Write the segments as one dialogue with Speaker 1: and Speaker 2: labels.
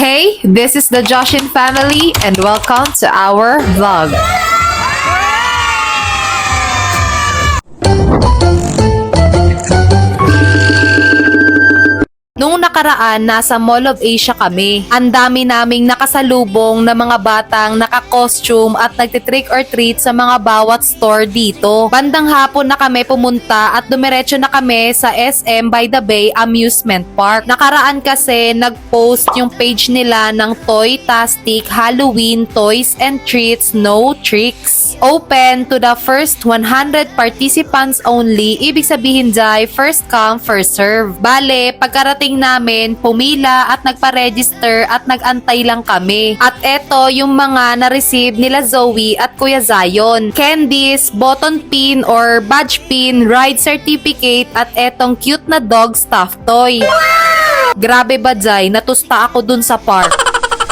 Speaker 1: Hey, this is the Joshin family and welcome to our vlog. Noong nakaraan, nasa Mall of Asia kami. Ang dami naming nakasalubong na mga batang naka-costume at nagtitrick or treat sa mga bawat store dito. Bandang hapon na kami pumunta at dumiretso na kami sa SM by the Bay Amusement Park. Nakaraan kasi nag-post yung page nila ng Toy-tastic Halloween Toys and Treats No Tricks. Open to the first 100 participants only. Ibig sabihin dyan, first come, first serve. Bale, pagkarating namin, pumila at nagpa-register at nag-antay lang kami. At eto yung mga na-receive nila Zoe at Kuya Zion. Candies, button pin or badge pin, ride certificate at etong cute na dog stuffed toy. Grabe ba Jai, natusta ako dun sa park.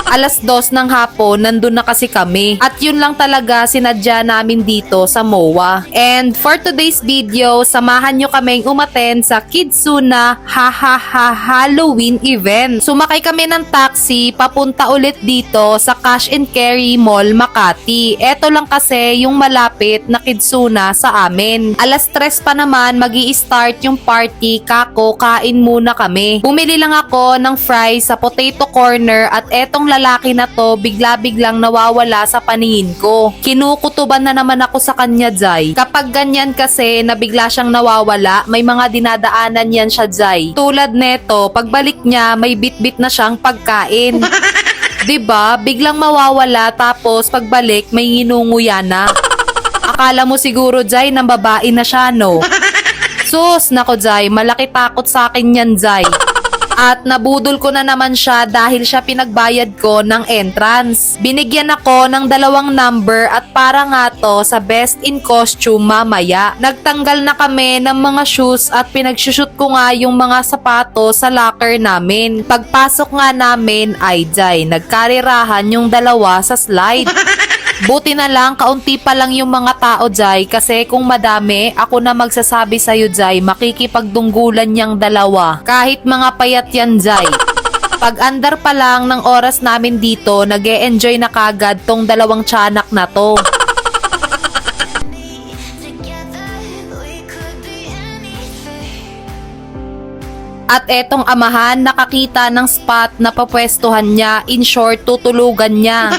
Speaker 1: Alas 2 ng hapon, nandun na kasi kami. At yun lang talaga sinadya namin dito sa MOA. And for today's video, samahan nyo kaming umattend sa Kidzuna Halloween event. Sumakay kami ng taxi, papunta ulit dito sa Cash and Carry Mall, Makati. Eto lang kasi yung malapit na Kidzuna sa amin. Alas 3 pa naman, magi-start yung party, kako, kain muna kami. Bumili lang ako ng fries sa potato corner at etong lalaki na to bigla-biglang nawawala sa paningin ko. Kinukutuban na naman ako sa kanya, Jai. Kapag ganyan kasi na bigla siyang nawawala, may mga dinadaanan yan siya, Jai. Tulad neto, pagbalik niya, may bit-bit na siyang pagkain. 'Di ba? Biglang mawawala tapos pagbalik may nginunguya na. Akala mo siguro, Jai, nang babae na siya, no? Sus, nako, Jai, malaki takot sa akin yan, Jai. At nabudol ko na naman siya dahil siya pinagbayad ko ng entrance. Binigyan ako ng 2 number at para nga to sa best in costume mamaya. Nagtanggal na kami ng mga shoes at pinagsushoot ko nga yung mga sapatos sa locker namin. Pagpasok nga namin ay Jai, nagkarirahan yung 2 sa slide. Buti na lang, kaunti pa lang yung mga tao, Jai, kasi kung madami, ako na magsasabi sa'yo, Jai, makikipagdunggulan niyang 2. Kahit mga payat yan, Jai. Pag andar pa lang ng oras namin dito, nag-e-enjoy na kagad tong 2 tiyanak na to. At etong amahan, nakakita ng spot na papwestuhan niya, in short, tutulugan niya.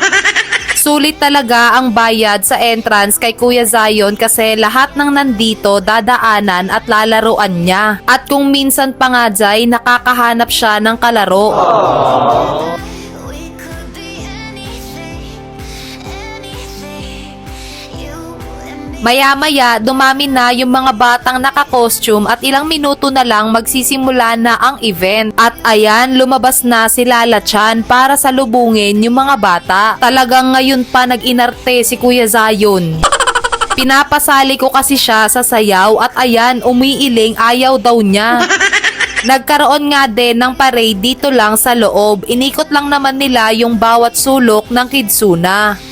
Speaker 1: Sulit talaga ang bayad sa entrance kay Kuya Zion kasi lahat ng nandito dadaanan at lalaruan niya. At kung minsan pa nga Jai, nakakahanap siya ng kalaro. Maya-maya, dumami na yung mga batang naka-costume at ilang minuto na lang magsisimula na ang event. At ayan, lumabas na si Lala Chan para salubungin yung mga bata. Talagang ngayon pa nag-inarte si Kuya Zion. Pinapasali ko kasi siya sa sayaw at ayan, umiiling, ayaw daw niya. Nagkaroon nga din ng parade dito lang sa loob. Inikot lang naman nila yung bawat sulok ng Kidzuna.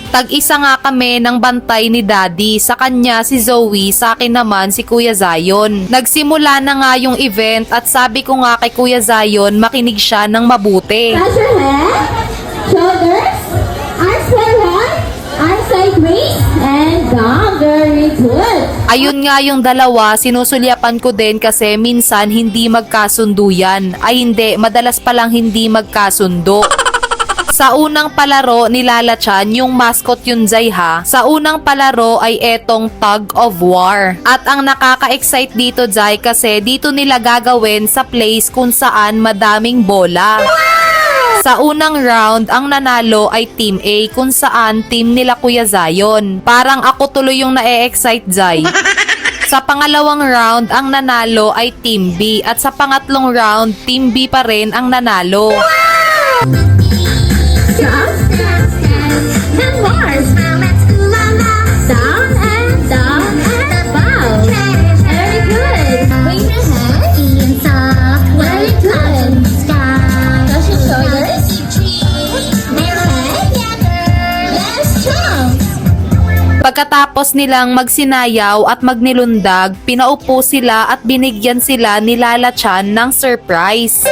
Speaker 1: Tag-isa nga kami ng bantay ni Daddy. Sa kanya si Zoe, sa akin naman si Kuya Zion. Nagsimula na nga yung event at sabi ko nga kay Kuya Zion, makinig siya ng mabuti.
Speaker 2: Touch your head, shoulders, arms forward, arms side waist, and down. Very good.
Speaker 1: Ayun nga yung 2, sinusulyapan ko din kasi minsan hindi magkasundo yan. Ay hindi, madalas palang hindi magkasundo. Sa unang palaro ni Lala Chan, yung mascot yun Jai ha. Sa unang palaro ay etong Tug of War. At ang nakaka-excite dito Jai kasi dito nila gagawin sa place kung saan madaming bola. Sa unang round, ang nanalo ay Team A kung saan team nila Kuya Zion. Parang ako tuloy yung na-excite Jai. Sa pangalawang round, ang nanalo ay Team B at sa pangatlong round, Team B pa rin ang nanalo.
Speaker 2: And Mars. Down and down and bow. Very good. Wave your hand. Very good. Touch your shoulders. Your head. Let's jump.
Speaker 1: Pagkatapos nilang magsinayaw at magnilundag, pinaupo sila at binigyan sila ni Lala Chan ng surprise.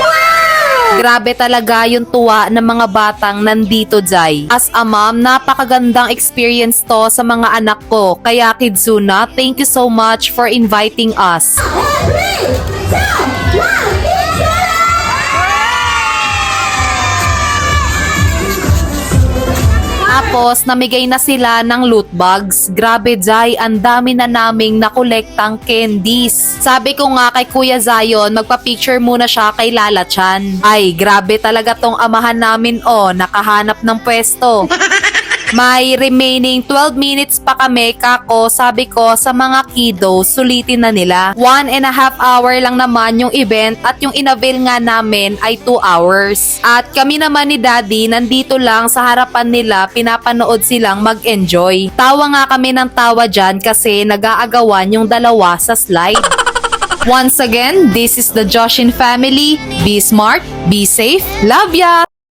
Speaker 1: Grabe talaga yung tuwa ng mga batang nandito, Jai. As a mom, napakagandang experience to sa mga anak ko. Kaya Kidzuna, thank you so much for inviting us. Tapos, namigay na sila ng loot bags. Grabe, Jai, ang dami na naming nakolektang candies. Sabi ko nga kay Kuya Zion, magpa-picture muna siya kay Lala Chan. Ay, grabe talaga tong amahan namin, nakahanap ng pwesto. May remaining 12 minutes pa kami, kako, sabi ko sa mga kiddos, sulitin na nila. 1.5 hour lang naman yung event at yung inavail nga namin ay 2 hours. At kami naman ni Daddy, nandito lang sa harapan nila, pinapanood silang mag-enjoy. Tawa nga kami ng tawa dyan kasi nag-aagawan yung dalawa sa slide. Once again, this is the Joshin family. Be smart, be safe, love ya!